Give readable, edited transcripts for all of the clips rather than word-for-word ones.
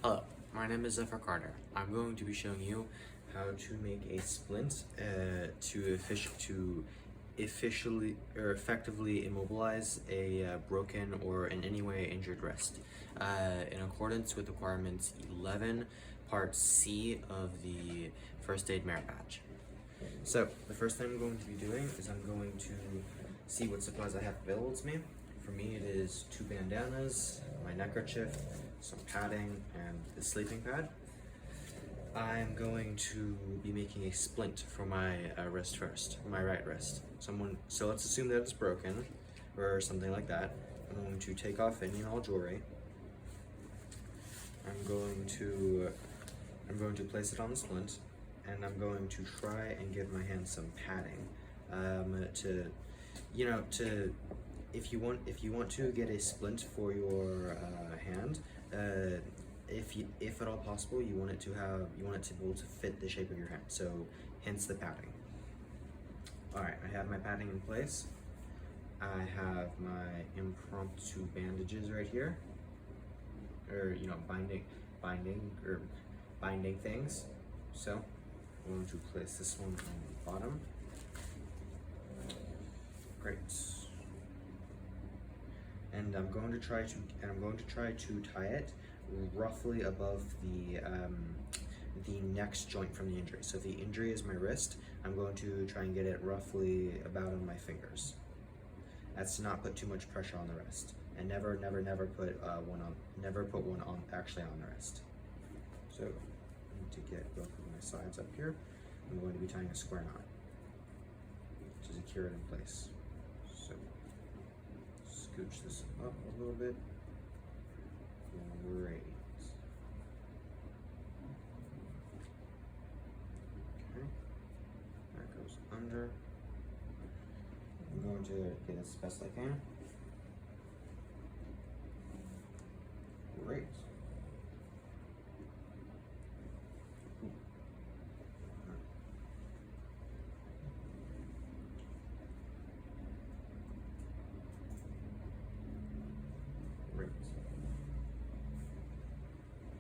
Hello, my name is Zephyr Carter. I'm going to be showing you how to make a splint to effectively immobilize a broken or in any way injured wrist in accordance with requirements 11 part C of the first aid merit badge. So the first thing I'm going to be doing is I'm going to see what supplies I have available to me. For me it is 2 bandanas, my neckerchief, some padding, and the sleeping pad. I'm going to be making a splint for my wrist first, my right wrist. So let's assume that it's broken or something like that. I'm going to take off any and all jewelry. I'm going to place it on the splint, and I'm going to try and give my hand some padding if you want to get a splint for your hand, if at all possible, you want it to be able to fit the shape of your hand. So hence the padding. All right, I have my padding in place. I have my impromptu bandages right here, or binding things. So I'm going to place this one on the bottom. Great. And I'm going to try to tie it roughly above the next joint from the injury. So if the injury is my wrist, I'm going to try and get it roughly about on my fingers. That's to not put too much pressure on the wrist, and never put one on actually on the wrist. So I need to get both of my sides up here. I'm going to be tying a square knot to secure it in place. So scooch this up a little bit. Great. Okay, that goes under. I'm going to get it as best I can. Great. Great.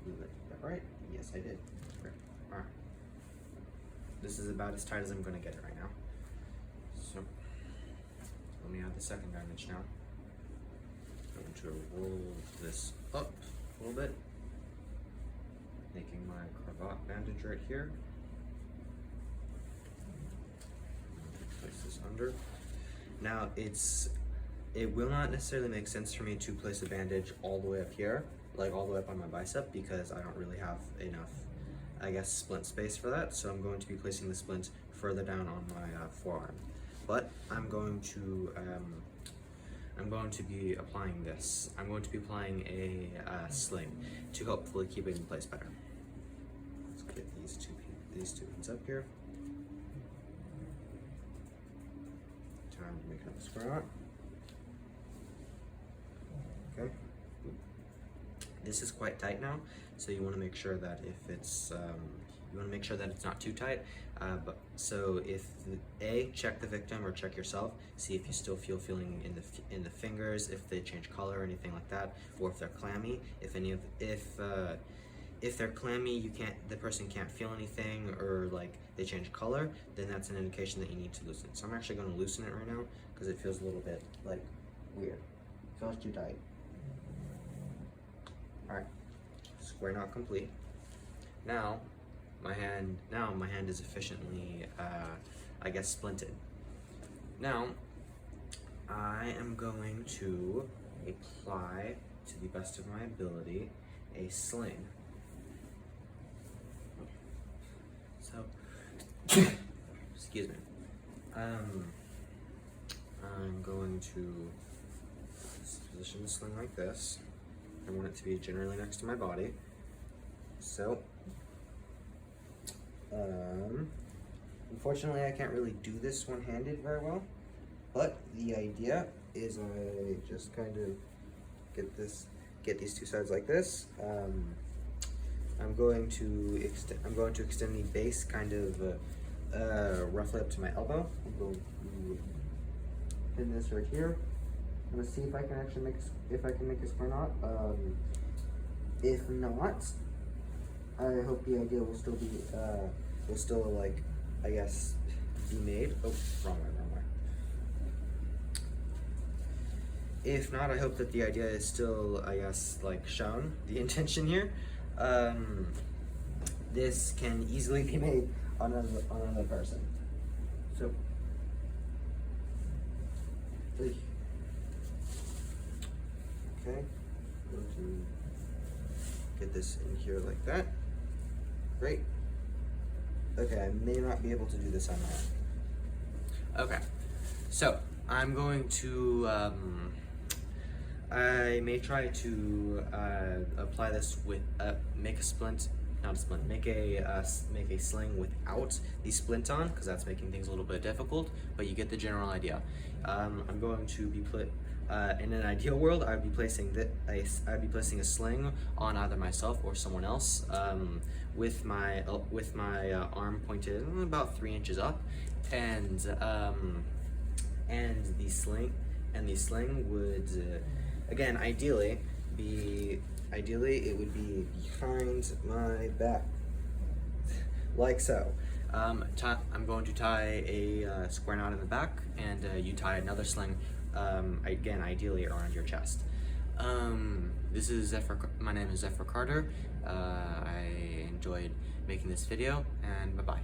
Did that right? Yes, I did. Great. Alright. This is about as tight as I'm going to get it right now. So, let me add the second bandage now. I'm going to roll this up a little bit, making my cravat bandage right here. Place this under. Now, it will not necessarily make sense for me to place a bandage all the way up here, like all the way up on my bicep, because I don't really have enough, I guess, splint space for that. So I'm going to be placing the splint further down on my forearm. But I'm going to be applying this. I'm going to be applying a sling to hopefully keep it in place better. Let's get these two pins up here. Time to make another square knot. Okay. This is quite tight now, so you want to make sure that it's not too tight. So if check the victim or check yourself, see if you still feel feeling in the fingers, if they change color or anything like that, or if they're clammy. If they're clammy, the person can't feel anything, or like they change color, then that's an indication that you need to loosen it. So I'm actually going to loosen it right now because it feels a little bit like weird. It feels too tight. All right, square knot complete. Now my hand is efficiently, I guess, splinted. Now I am going to apply, to the best of my ability, a sling. So, excuse me. I'm going to position the sling like this. I want it to be generally next to my body. So, unfortunately I can't really do this one-handed very well, but the idea is I just kind of get these two sides like this. I'm going to extend the base kind of roughly up to my elbow. I'm going to pin this right here. I'm gonna see if I can actually make a square knot. If not, I hope the idea will still be, like, I guess, be made. Oh, wrong way. If not, I hope that the idea is still, I guess, like, shown, the intention here. This can easily be made on another person. So, okay, going to get this in here like that. Great. Okay, I may not be able to do this on my own. Okay, so I'm going to, I may try to apply this with, make a sling without the splint on, because that's making things a little bit difficult, but you get the general idea. I'm going to be in an ideal world, I'd be placing a sling on either myself or someone else, with my arm pointed about 3 inches up, and the sling would, again, ideally it would be behind my back, like so. I'm going to tie a square knot in the back, and you tie another sling, again, ideally around your chest. This is my name is Zephyr Carter. I enjoyed making this video, and bye-bye.